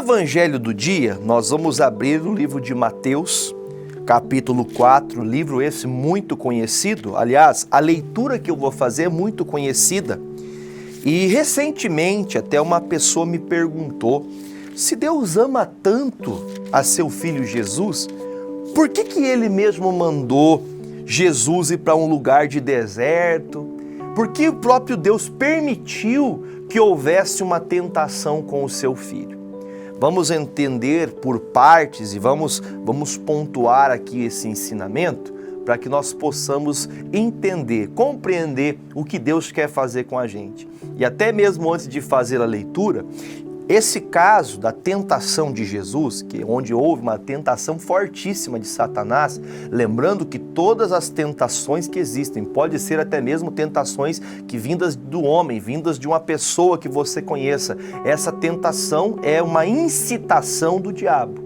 evangelho do dia, nós vamos abrir o livro de Mateus, capítulo 4, livro esse muito conhecido. Aliás, a leitura que eu vou fazer é muito conhecida. E recentemente até uma pessoa me perguntou, se Deus ama tanto a seu filho Jesus, por que ele mesmo mandou Jesus ir para um lugar de deserto? Por que o próprio Deus permitiu que houvesse uma tentação com o seu filho? Vamos entender por partes e vamos pontuar aqui esse ensinamento para que nós possamos entender, compreender o que Deus quer fazer com a gente. E até mesmo antes de fazer a leitura, esse caso da tentação de Jesus, onde houve uma tentação fortíssima de Satanás, lembrando que todas as tentações que existem, pode ser até mesmo tentações que vindas do homem, vindas de uma pessoa que você conheça, essa tentação é uma incitação do diabo.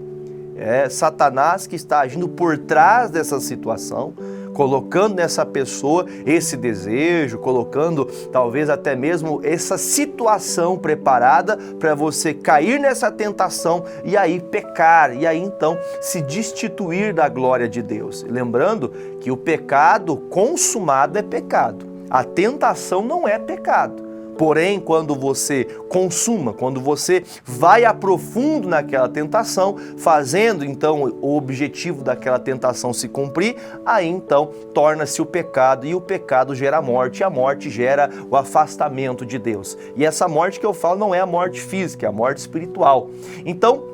É Satanás que está agindo por trás dessa situação, colocando nessa pessoa esse desejo, colocando talvez até mesmo essa situação preparada para você cair nessa tentação e aí pecar, e aí então se destituir da glória de Deus. Lembrando que o pecado consumado é pecado, a tentação não é pecado. Porém, quando você consuma, quando você vai a profundo naquela tentação, fazendo então o objetivo daquela tentação se cumprir, aí então torna-se o pecado, e o pecado gera a morte, e a morte gera o afastamento de Deus. E essa morte que eu falo não é a morte física, é a morte espiritual. Então,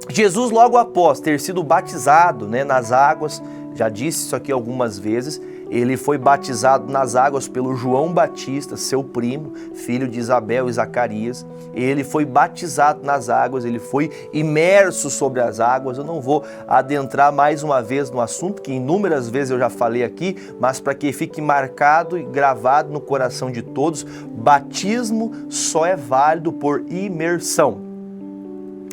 Jesus, logo após ter sido batizado nas águas, já disse isso aqui algumas vezes, ele foi batizado nas águas pelo João Batista, seu primo, filho de Isabel e Zacarias. Ele foi batizado nas águas, ele foi imerso sobre as águas. Eu não vou adentrar mais uma vez no assunto, que inúmeras vezes eu já falei aqui, mas para que fique marcado e gravado no coração de todos, batismo só é válido por imersão.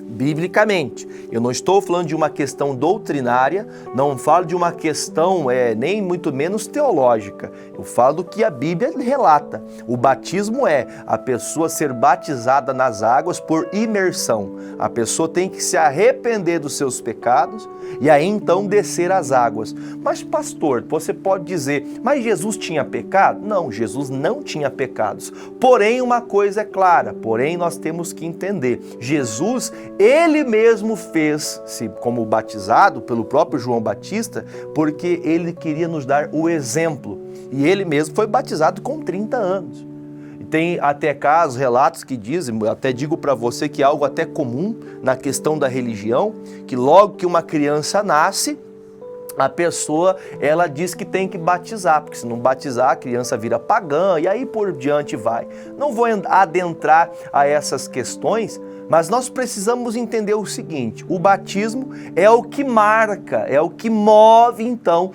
Biblicamente, eu não estou falando de uma questão doutrinária, não falo de uma questão nem muito menos teológica, eu falo do que a Bíblia relata. O batismo é a pessoa ser batizada nas águas por imersão. A pessoa tem que se arrepender dos seus pecados e aí então descer as águas. Mas pastor, você pode dizer, mas Jesus tinha pecado? Não, Jesus não tinha pecados. Porém, uma coisa é clara, porém nós temos que entender, Jesus, ele mesmo fez-se como batizado pelo próprio João Batista, porque ele queria nos dar o exemplo. E ele mesmo foi batizado com 30 anos. Tem até casos, relatos que dizem, até digo para você que é algo até comum na questão da religião, que logo que uma criança nasce, a pessoa, ela diz que tem que batizar, porque se não batizar, a criança vira pagã, e aí por diante vai. Não vou adentrar a essas questões, mas nós precisamos entender o seguinte, o batismo é o que marca, é o que move então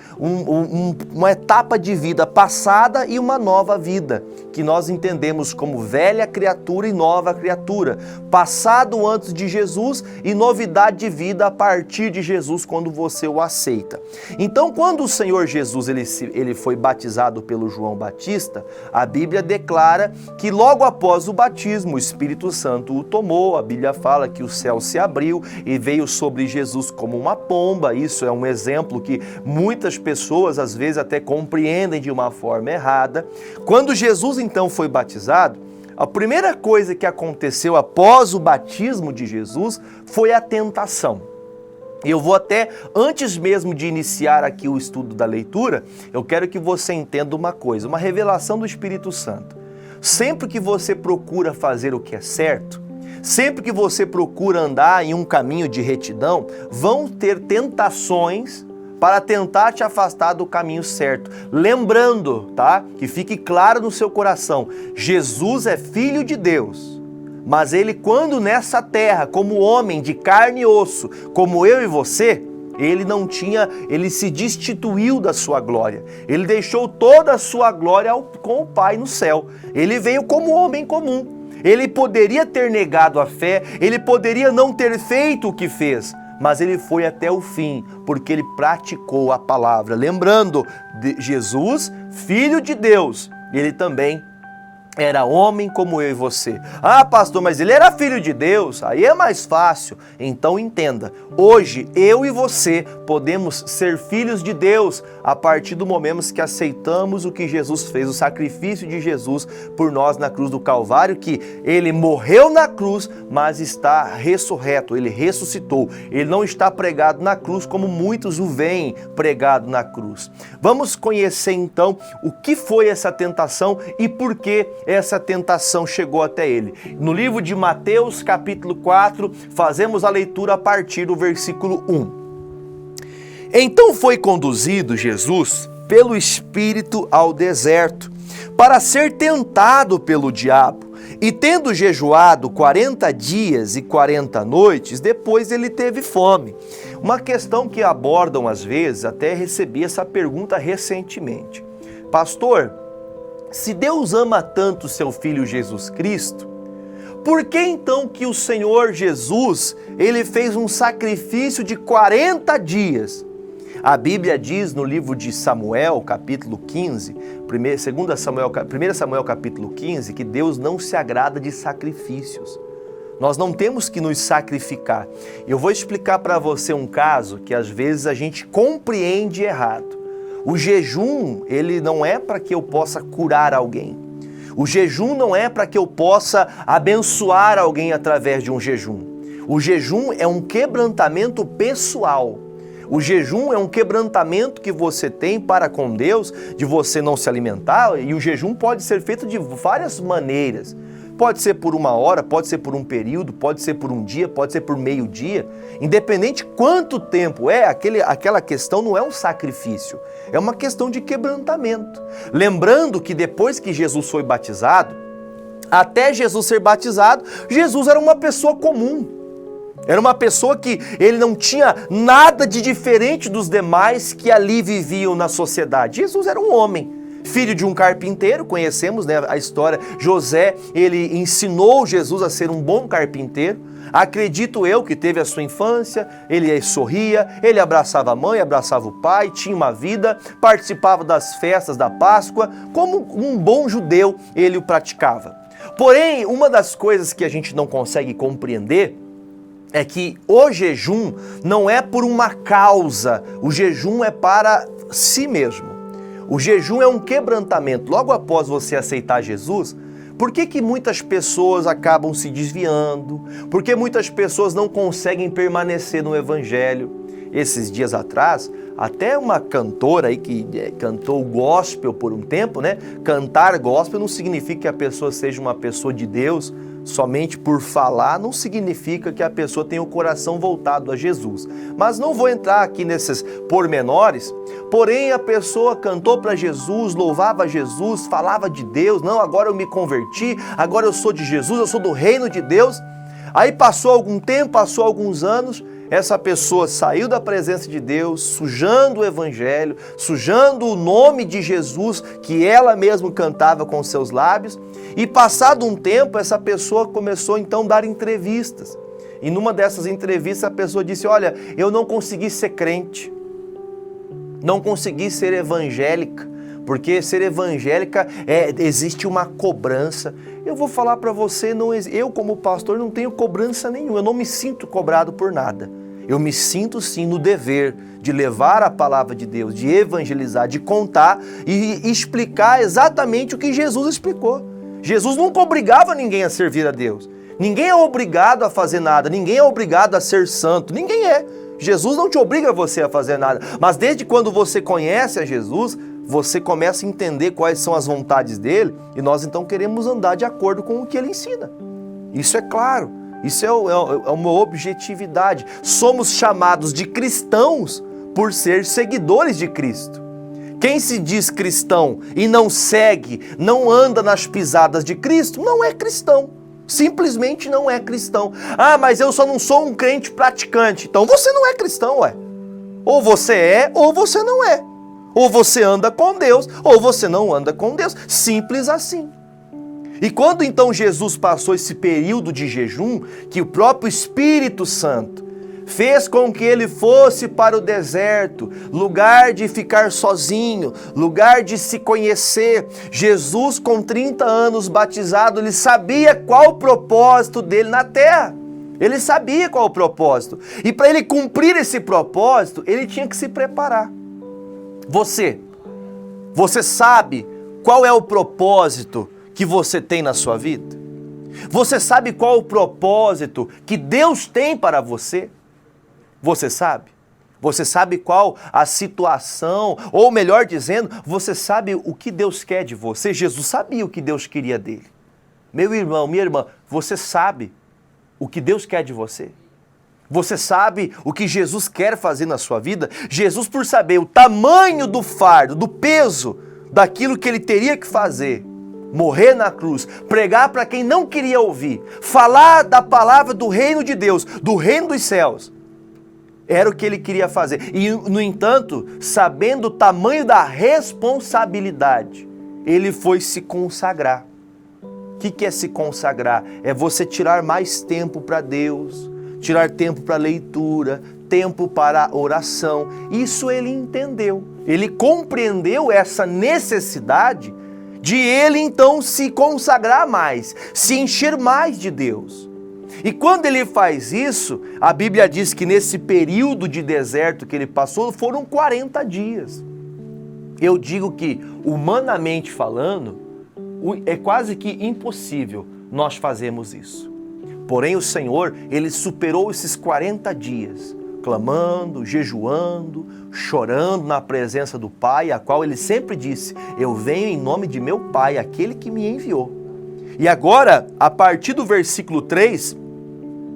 uma etapa de vida passada e uma nova vida, que nós entendemos como velha criatura e nova criatura, passado antes de Jesus e novidade de vida a partir de Jesus quando você o aceita. Então, quando o Senhor Jesus ele foi batizado pelo João Batista, a Bíblia declara que logo após o batismo o Espírito Santo o tomou. A Bíblia fala que o céu se abriu e veio sobre Jesus como uma pomba. Isso é um exemplo que muitas pessoas às vezes até compreendem de uma forma errada. Quando Jesus então foi batizado, a primeira coisa que aconteceu após o batismo de Jesus foi a tentação. Eu vou até, antes mesmo de iniciar aqui o estudo da leitura, eu quero que você entenda uma coisa, uma revelação do Espírito Santo. Sempre que você procura fazer o que é certo, sempre que você procura andar em um caminho de retidão, vão ter tentações para tentar te afastar do caminho certo. Lembrando, tá? Que fique claro no seu coração, Jesus é Filho de Deus. Mas ele, quando nessa terra, como homem de carne e osso, como eu e você, ele se destituiu da sua glória. Ele deixou toda a sua glória com o Pai no céu. Ele veio como homem comum. Ele poderia ter negado a fé, ele poderia não ter feito o que fez, mas ele foi até o fim, porque ele praticou a palavra. Lembrando, de Jesus, Filho de Deus, ele também Era homem como eu e você. Ah, pastor, mas ele era filho de Deus, aí é mais fácil. Então entenda, hoje eu e você podemos ser filhos de Deus a partir do momento que aceitamos o que Jesus fez, o sacrifício de Jesus por nós na cruz do Calvário, que ele morreu na cruz, mas está ressurreto, ele ressuscitou. Ele não está pregado na cruz como muitos o veem pregado na cruz. Vamos conhecer então o que foi essa tentação e por que essa tentação chegou até ele. No livro de Mateus, capítulo 4, fazemos a leitura a partir do versículo 1. Então foi conduzido Jesus pelo Espírito ao deserto, para ser tentado pelo diabo. E tendo jejuado 40 dias e 40 noites, depois ele teve fome. Uma questão que abordam às vezes, até recebi essa pergunta recentemente. Pastor, se Deus ama tanto seu Filho Jesus Cristo, por que então que o Senhor Jesus, ele fez um sacrifício de 40 dias? A Bíblia diz no livro de Samuel, capítulo 15, 1 Samuel capítulo 15, que Deus não se agrada de sacrifícios. Nós não temos que nos sacrificar. Eu vou explicar para você um caso que às vezes a gente compreende errado. O jejum, ele não é para que eu possa curar alguém. O jejum não é para que eu possa abençoar alguém através de um jejum. O jejum é um quebrantamento pessoal. O jejum é um quebrantamento que você tem para com Deus, de você não se alimentar, e o jejum pode ser feito de várias maneiras. Pode ser por 1 hora, pode ser por um período, pode ser por um dia, pode ser por meio dia. Independente quanto tempo aquela questão não é um sacrifício, é uma questão de quebrantamento. Lembrando que depois que Jesus foi batizado, até Jesus ser batizado, Jesus era uma pessoa comum. Era uma pessoa que ele não tinha nada de diferente dos demais que ali viviam na sociedade. Jesus era um homem, filho de um carpinteiro, conhecemos, né, a história. José, ele ensinou Jesus a ser um bom carpinteiro. Acredito eu que teve a sua infância, ele sorria, ele abraçava a mãe, abraçava o pai, tinha uma vida, participava das festas da Páscoa, como um bom judeu ele o praticava. Porém, uma das coisas que a gente não consegue compreender é que o jejum não é por uma causa, o jejum é para si mesmo. O jejum é um quebrantamento. Logo após você aceitar Jesus, por que muitas pessoas acabam se desviando? Por que muitas pessoas não conseguem permanecer no Evangelho? Esses dias atrás, até uma cantora aí que cantou gospel por um tempo, né? Cantar gospel não significa que a pessoa seja uma pessoa de Deus. Somente por falar não significa que a pessoa tenha o coração voltado a Jesus. Mas não vou entrar aqui nesses pormenores, porém a pessoa cantou para Jesus, louvava Jesus, falava de Deus, não, agora eu me converti, agora eu sou de Jesus, eu sou do reino de Deus. Aí passou algum tempo, passou alguns anos, essa pessoa saiu da presença de Deus, sujando o Evangelho, sujando o nome de Jesus, que ela mesma cantava com seus lábios, e passado um tempo, essa pessoa começou então a dar entrevistas. E numa dessas entrevistas a pessoa disse, olha, eu não consegui ser crente, não consegui ser evangélica, porque ser evangélica existe uma cobrança. Eu vou falar para você, eu como pastor não tenho cobrança nenhuma, eu não me sinto cobrado por nada. Eu me sinto sim no dever de levar a palavra de Deus, de evangelizar, de contar e explicar exatamente o que Jesus explicou. Jesus nunca obrigava ninguém a servir a Deus. Ninguém é obrigado a fazer nada, ninguém é obrigado a ser santo, ninguém é. Jesus não te obriga você a fazer nada, mas desde quando você conhece a Jesus, você começa a entender quais são as vontades dele e nós então queremos andar de acordo com o que ele ensina. Isso é claro, isso é uma objetividade. Somos chamados de cristãos por ser seguidores de Cristo. Quem se diz cristão e não segue, não anda nas pisadas de Cristo, não é cristão. Simplesmente não é cristão. Ah, mas eu só não sou um crente praticante. Então você não é cristão, ué. Ou você é, ou você não é. Ou você anda com Deus, ou você não anda com Deus. Simples assim. E quando então Jesus passou esse período de jejum, que o próprio Espírito Santo fez com que ele fosse para o deserto, lugar de ficar sozinho, lugar de se conhecer. Jesus, com 30 anos batizado, ele sabia qual o propósito dele na terra. Ele sabia qual o propósito. E para ele cumprir esse propósito, ele tinha que se preparar. Você sabe qual é o propósito que você tem na sua vida? Você sabe qual o propósito que Deus tem para você? Você sabe? Você sabe qual a situação, ou melhor dizendo, você sabe o que Deus quer de você? Jesus sabia o que Deus queria dele. Meu irmão, minha irmã, você sabe o que Deus quer de você? Você sabe o que Jesus quer fazer na sua vida? Jesus, por saber o tamanho do fardo, do peso, daquilo que ele teria que fazer, morrer na cruz, pregar para quem não queria ouvir, falar da palavra do reino de Deus, do reino dos céus, era o que ele queria fazer. E, no entanto, sabendo o tamanho da responsabilidade, ele foi se consagrar. O que é se consagrar? É você tirar mais tempo para Deus, tirar tempo para leitura, tempo para oração. Isso ele entendeu. Ele compreendeu essa necessidade de ele então se consagrar mais, se encher mais de Deus. E quando ele faz isso, a Bíblia diz que nesse período de deserto que ele passou, foram 40 dias. Eu digo que, humanamente falando, é quase que impossível nós fazermos isso. Porém, o Senhor, ele superou esses 40 dias, clamando, jejuando, chorando na presença do Pai, a qual ele sempre disse: eu venho em nome de meu Pai, aquele que me enviou. E agora, a partir do versículo 3,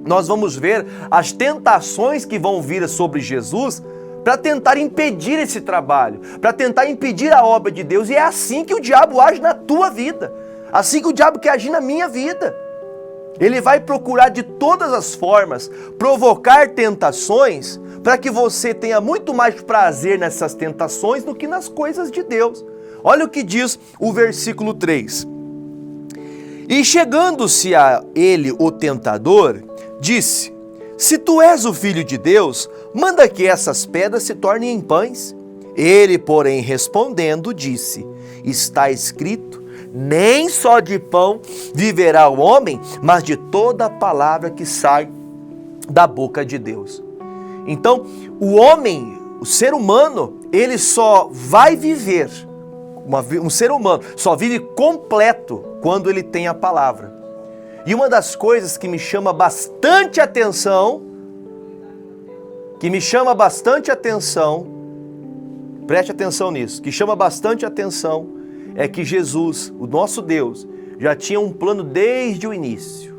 nós vamos ver as tentações que vão vir sobre Jesus para tentar impedir esse trabalho, para tentar impedir a obra de Deus. E é assim que o diabo age na tua vida, assim que o diabo quer agir na minha vida. Ele vai procurar de todas as formas provocar tentações para que você tenha muito mais prazer nessas tentações do que nas coisas de Deus. Olha o que diz o versículo 3. E chegando-se a ele o tentador, disse: se tu és o Filho de Deus, manda que essas pedras se tornem em pães. Ele, porém, respondendo, disse: está escrito, nem só de pão viverá o homem, mas de toda a palavra que sai da boca de Deus. Então, o homem, o ser humano, ele só vai viver, um ser humano só vive completo quando ele tem a palavra. E uma das coisas que me chama bastante atenção, preste atenção nisso, que chama bastante atenção, é que Jesus, o nosso Deus, já tinha um plano desde o início.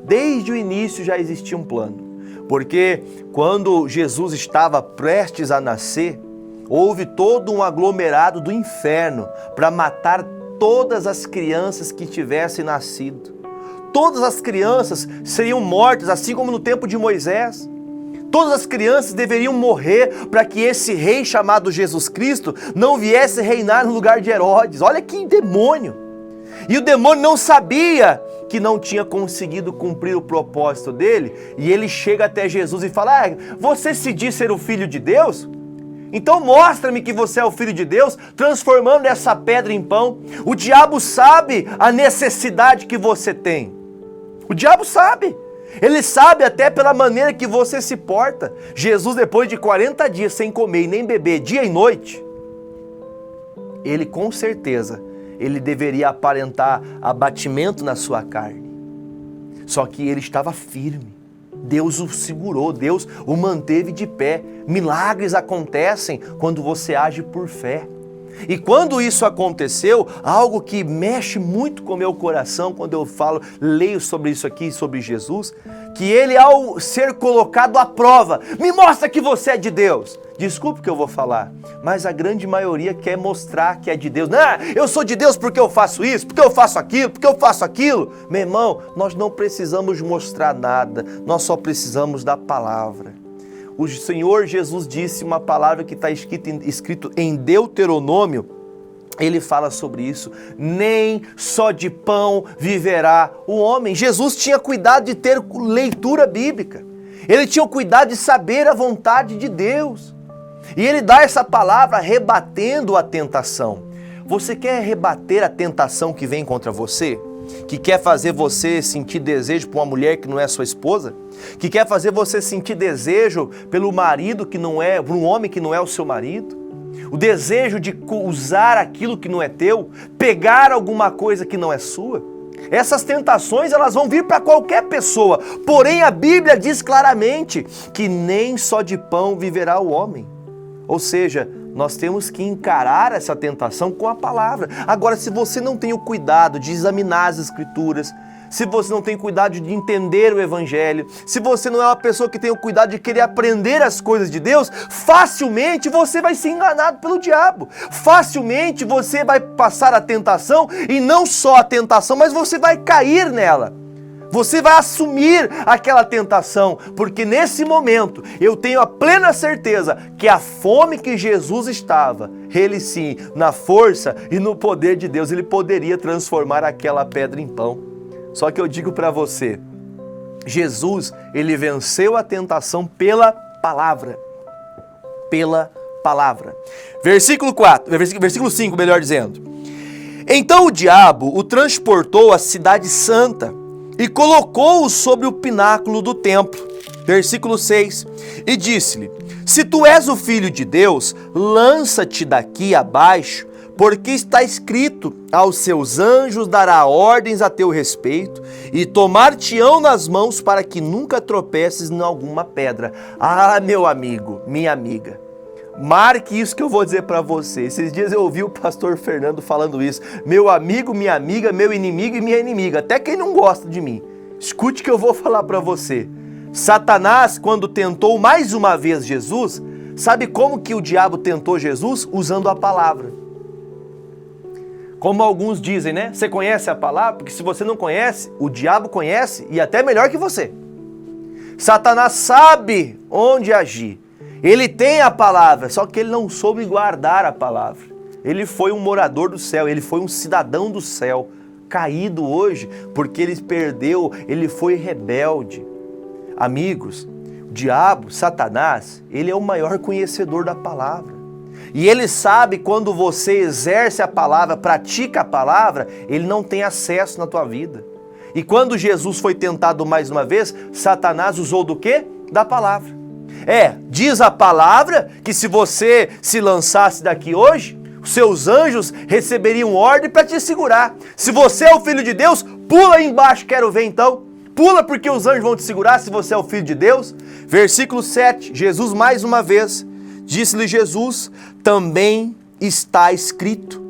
Desde o início já existia um plano. Porque quando Jesus estava prestes a nascer, houve todo um aglomerado do inferno para matar todas as crianças que tivessem nascido. Todas as crianças seriam mortas, assim como no tempo de Moisés. Todas as crianças deveriam morrer para que esse rei chamado Jesus Cristo não viesse reinar no lugar de Herodes. Olha que demônio! E o demônio não sabia que não tinha conseguido cumprir o propósito dele, e ele chega até Jesus e fala: você se diz ser o Filho de Deus? Então mostra-me que você é o Filho de Deus, transformando essa pedra em pão. O diabo sabe a necessidade que você tem. O diabo sabe. Ele sabe até pela maneira que você se porta. Jesus, depois de 40 dias sem comer e nem beber, dia e noite, ele com certeza, ele deveria aparentar abatimento na sua carne. Só que ele estava firme. Deus o segurou, Deus o manteve de pé. Milagres acontecem quando você age por fé. E quando isso aconteceu, algo que mexe muito com o meu coração, quando eu leio sobre isso aqui, sobre Jesus, que ele, ao ser colocado à prova, me mostra que você é de Deus. Desculpe o que eu vou falar, mas a grande maioria quer mostrar que é de Deus. Não, eu sou de Deus porque eu faço isso, porque eu faço aquilo, porque eu faço aquilo. Meu irmão, nós não precisamos mostrar nada, nós só precisamos da palavra. O Senhor Jesus disse uma palavra que está escrito em Deuteronômio. Ele fala sobre isso: nem só de pão viverá o homem. Jesus tinha cuidado de ter leitura bíblica. Ele tinha o cuidado de saber a vontade de Deus. E ele dá essa palavra rebatendo a tentação. Você quer rebater a tentação que vem contra você? Que quer fazer você sentir desejo por uma mulher que não é sua esposa? Que quer fazer você sentir desejo pelo marido que não é, por um homem que não é o seu marido? O desejo de usar aquilo que não é teu? Pegar alguma coisa que não é sua? Essas tentações, elas vão vir para qualquer pessoa. Porém, a Bíblia diz claramente que nem só de pão viverá o homem. Ou seja, nós temos que encarar essa tentação com a palavra. Agora, se você não tem o cuidado de examinar as Escrituras, se você não tem cuidado de entender o Evangelho, se você não é uma pessoa que tem o cuidado de querer aprender as coisas de Deus, facilmente você vai ser enganado pelo diabo. Facilmente você vai passar a tentação, e não só a tentação, mas você vai cair nela. Você vai assumir aquela tentação, porque nesse momento eu tenho a plena certeza que a fome que Jesus estava, ele sim, na força e no poder de Deus, ele poderia transformar aquela pedra em pão. Só que eu digo para você, Jesus, ele venceu a tentação pela palavra. Pela palavra. Versículo 5, melhor dizendo. Então o diabo o transportou à cidade santa e colocou-o sobre o pináculo do templo. Versículo 6. E disse-lhe: se tu és o filho de Deus, lança-te daqui abaixo, porque está escrito: aos seus anjos dará ordens a teu respeito, e tomar-te-ão nas mãos para que nunca tropeces em alguma pedra. Ah, meu amigo, minha amiga, marque isso que eu vou dizer para você. Esses dias eu ouvi o pastor Fernando falando isso. Meu amigo, minha amiga, meu inimigo e minha inimiga. Até quem não gosta de mim. Escute o que eu vou falar para você. Satanás, quando tentou mais uma vez Jesus, sabe como que o diabo tentou Jesus? Usando a palavra. Como alguns dizem, né? Você conhece a palavra? Porque se você não conhece, o diabo conhece e até melhor que você. Satanás sabe onde agir. Ele tem a palavra, só que ele não soube guardar a palavra. Ele foi um morador do céu, ele foi um cidadão do céu, caído hoje, porque ele perdeu, ele foi rebelde. Amigos, o diabo, Satanás, ele é o maior conhecedor da palavra. E ele sabe quando você exerce a palavra, pratica a palavra, ele não tem acesso na tua vida. E quando Jesus foi tentado mais uma vez, Satanás usou do quê? Da palavra. Diz a palavra que se você se lançasse daqui hoje, os seus anjos receberiam ordem para te segurar. Se você é o filho de Deus, pula aí embaixo, quero ver então. Pula porque os anjos vão te segurar se você é o filho de Deus. Versículo 7, Jesus mais uma vez, disse-lhe Jesus, também está escrito,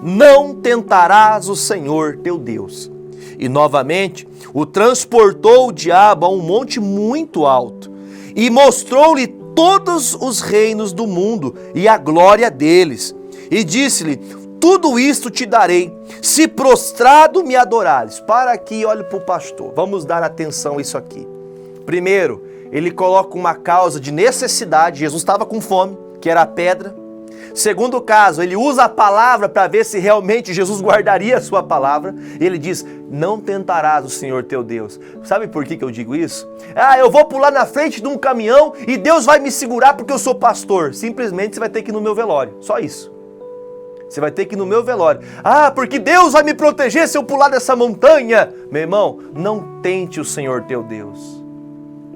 não tentarás o Senhor teu Deus. E novamente o transportou o diabo a um monte muito alto, e mostrou-lhe todos os reinos do mundo e a glória deles. E disse-lhe, tudo isto te darei, se prostrado me adorares. Para aqui, olhe para o pastor, vamos dar atenção a isso aqui. Primeiro, ele coloca uma causa de necessidade, Jesus estava com fome, que era a pedra. Segundo caso, ele usa a palavra para ver se realmente Jesus guardaria a sua palavra. Ele diz, não tentarás o Senhor teu Deus. Sabe por que eu digo isso? Eu vou pular na frente de um caminhão e Deus vai me segurar porque eu sou pastor. Simplesmente você vai ter que ir no meu velório, só isso. Você vai ter que ir no meu velório. Porque Deus vai me proteger se eu pular dessa montanha. Meu irmão, não tente o Senhor teu Deus.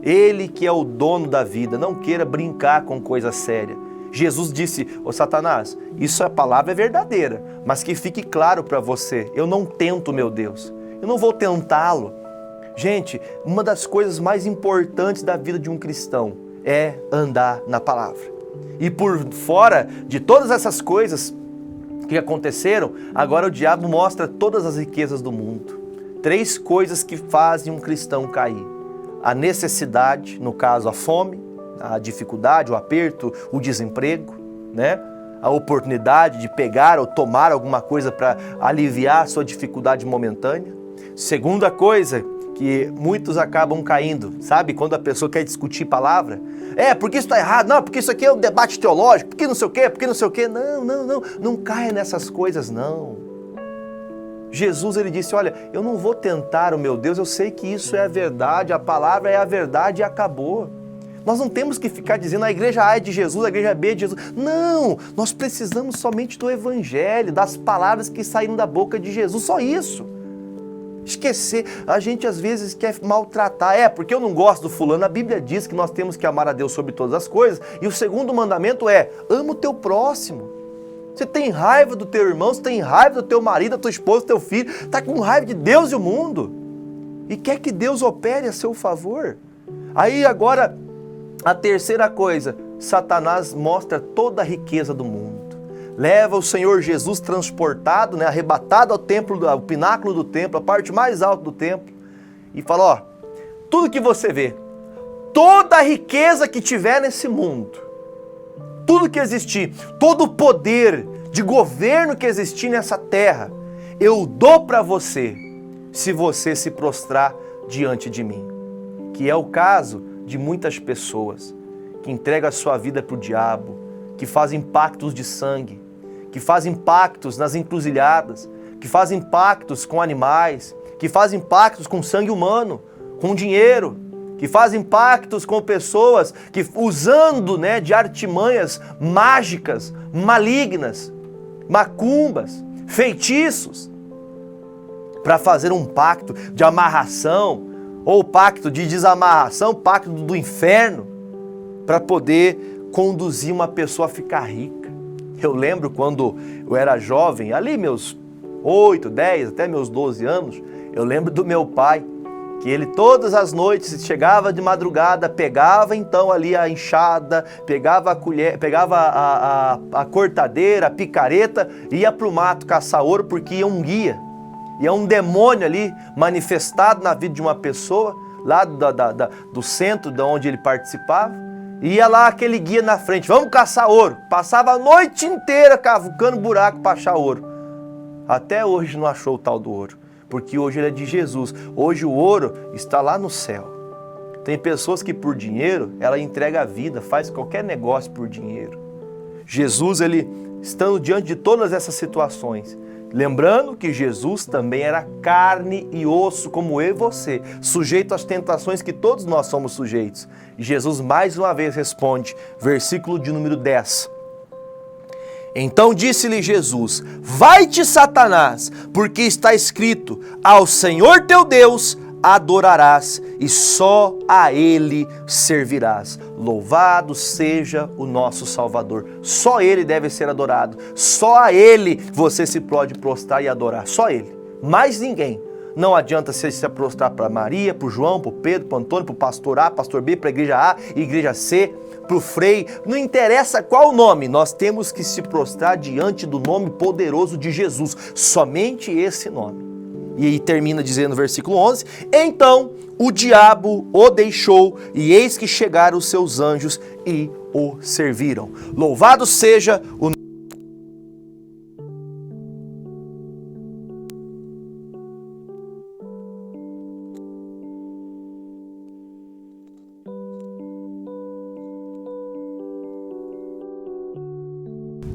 Ele que é o dono da vida, não queira brincar com coisa séria. Jesus disse, Satanás, a palavra é verdadeira, mas que fique claro para você, eu não tento meu Deus, eu não vou tentá-lo. Gente, uma das coisas mais importantes da vida de um cristão é andar na palavra. E por fora de todas essas coisas que aconteceram, agora o diabo mostra todas as riquezas do mundo. 3 coisas que fazem um cristão cair. A necessidade, no caso a fome, a dificuldade, o aperto, o desemprego, né? A oportunidade de pegar ou tomar alguma coisa para aliviar a sua dificuldade momentânea. Segunda coisa que muitos acabam caindo, sabe? Quando a pessoa quer discutir palavra, porque isso está errado, não, porque isso aqui é um debate teológico, porque não sei o quê, porque não sei o quê. Não caia nessas coisas, não. Jesus, ele disse, olha, eu não vou tentar o meu Deus, eu sei que isso é a verdade, a palavra é a verdade e acabou. Nós não temos que ficar dizendo a igreja A é de Jesus, a igreja B é de Jesus. Não, nós precisamos somente do evangelho, das palavras que saíram da boca de Jesus, só isso. Esquecer, a gente às vezes quer maltratar, porque eu não gosto do fulano, a Bíblia diz que nós temos que amar a Deus sobre todas as coisas, e o segundo mandamento é, ama o teu próximo. Você tem raiva do teu irmão, você tem raiva do teu marido, da tua esposa, do teu filho, está com raiva de Deus e o mundo, e quer que Deus opere a seu favor. Aí agora, a terceira coisa, Satanás mostra toda a riqueza do mundo. Leva o Senhor Jesus transportado, arrebatado ao templo, ao pináculo do templo, a parte mais alta do templo, e fala, ó, tudo que você vê, toda a riqueza que tiver nesse mundo, tudo que existir, todo o poder de governo que existir nessa terra, eu dou para você, se você se prostrar diante de mim. Que é o caso de muitas pessoas que entregam a sua vida para o diabo, que fazem pactos de sangue, que fazem pactos nas encruzilhadas, que fazem pactos com animais, que fazem pactos com sangue humano, com dinheiro, que fazem pactos com pessoas que usando de artimanhas mágicas, malignas, macumbas, feitiços, para fazer um pacto de amarração, ou pacto de desamarração, pacto do inferno, para poder conduzir uma pessoa a ficar rica. Eu lembro quando eu era jovem, ali meus 8, 10, até meus 12 anos, eu lembro do meu pai, que ele todas as noites chegava de madrugada, pegava então ali a enxada, pegava a colher, pegava a cortadeira, a picareta, ia para o mato caçar ouro, porque ia um guia, ia um demônio ali manifestado na vida de uma pessoa, lá do centro de onde ele participava. Ia lá aquele guia na frente, vamos caçar ouro. Passava a noite inteira cavucando buraco para achar ouro. Até hoje não achou o tal do ouro, porque hoje ele é de Jesus. Hoje o ouro está lá no céu. Tem pessoas que por dinheiro, ela entrega a vida, faz qualquer negócio por dinheiro. Jesus, ele estando diante de todas essas situações, lembrando que Jesus também era carne e osso, como eu e você, sujeito às tentações que todos nós somos sujeitos. E Jesus mais uma vez responde, versículo de número 10. Então disse-lhe Jesus, vai-te Satanás, porque está escrito, ao Senhor teu Deus adorarás e só a Ele servirás. Louvado seja o nosso Salvador. Só Ele deve ser adorado. Só a Ele você se pode prostrar e adorar. Só Ele. Mais ninguém. Não adianta você se prostrar para Maria, para o João, para o Pedro, para o Antônio, para o pastor A, pastor B, para a igreja A, igreja C, para o Frei. Não interessa qual o nome. Nós temos que se prostrar diante do nome poderoso de Jesus. Somente esse nome. E aí termina dizendo no versículo 11, então o diabo o deixou e eis que chegaram os seus anjos e o serviram. Louvado seja o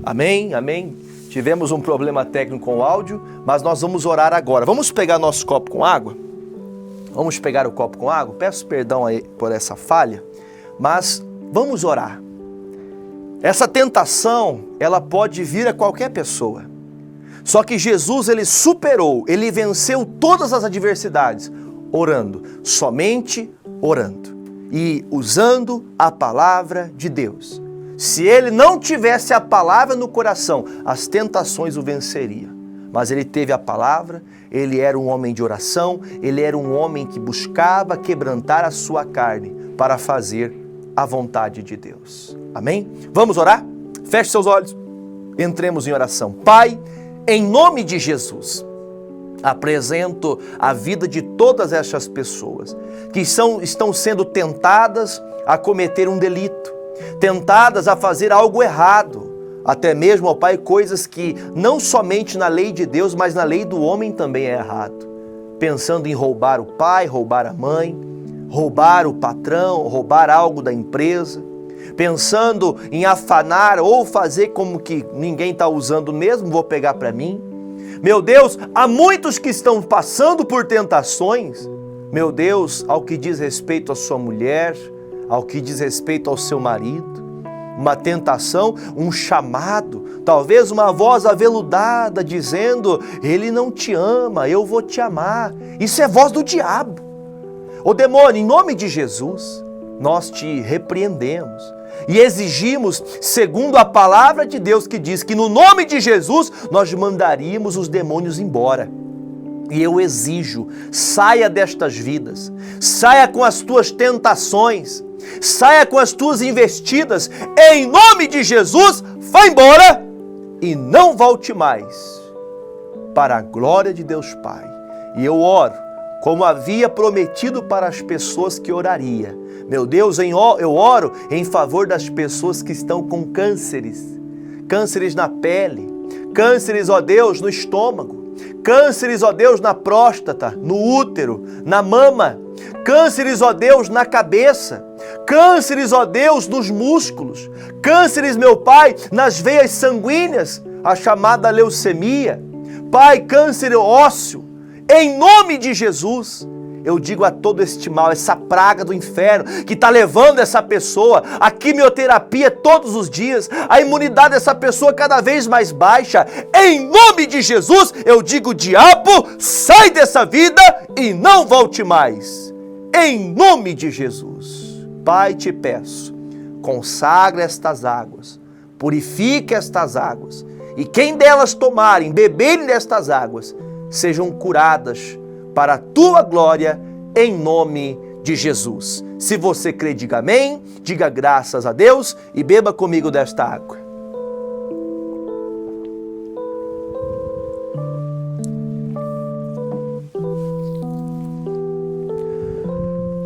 Amém, amém. Tivemos um problema técnico com o áudio, mas nós vamos orar agora. Vamos pegar nosso copo com água? Vamos pegar o copo com água? Peço perdão aí por essa falha, mas vamos orar. Essa tentação, ela pode vir a qualquer pessoa. Só que Jesus, ele superou, ele venceu todas as adversidades, orando, somente orando e usando a palavra de Deus. Se ele não tivesse a palavra no coração, as tentações o venceriam. Mas ele teve a palavra, ele era um homem de oração, ele era um homem que buscava quebrantar a sua carne para fazer a vontade de Deus. Amém? Vamos orar? Feche seus olhos, entremos em oração. Pai, em nome de Jesus, apresento a vida de todas essas pessoas que estão sendo tentadas a cometer um delito, tentadas a fazer algo errado, até mesmo, ó Pai, coisas que não somente na lei de Deus, mas na lei do homem também é errado. Pensando em roubar o pai, roubar a mãe, roubar o patrão, roubar algo da empresa, pensando em afanar ou fazer como que ninguém está usando mesmo, vou pegar para mim. Meu Deus, há muitos que estão passando por tentações. Meu Deus, ao que diz respeito à sua mulher, ao que diz respeito ao seu marido, uma tentação, um chamado, talvez uma voz aveludada dizendo: ele não te ama, eu vou te amar. Isso é voz do diabo. Ô demônio, em nome de Jesus, nós te repreendemos e exigimos, segundo a palavra de Deus que diz que no nome de Jesus nós mandaríamos os demônios embora. E eu exijo, saia destas vidas, saia com as tuas tentações, saia com as tuas investidas, em nome de Jesus, vá embora e não volte mais, para a glória de Deus Pai. E eu oro, como havia prometido para as pessoas que oraria. Meu Deus, eu oro em favor das pessoas que estão com cânceres, cânceres na pele, cânceres, ó Deus, no estômago, cânceres, ó Deus, na próstata, no útero, na mama, cânceres, ó Deus, na cabeça, cânceres, ó Deus, nos músculos, cânceres, meu Pai, nas veias sanguíneas, a chamada leucemia, Pai, câncer ósseo, em nome de Jesus. Eu digo a todo este mal, essa praga do inferno que está levando essa pessoa a quimioterapia todos os dias, a imunidade dessa pessoa cada vez mais baixa, em nome de Jesus, eu digo: diabo, sai dessa vida e não volte mais, em nome de Jesus. Pai, te peço, consagra estas águas, purifique estas águas, e quem delas tomarem, beberem destas águas, sejam curadas para a tua glória, em nome de Jesus. Se você crê, diga amém, diga graças a Deus e beba comigo desta água.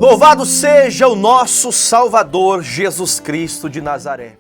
Louvado seja o nosso Salvador Jesus Cristo de Nazaré.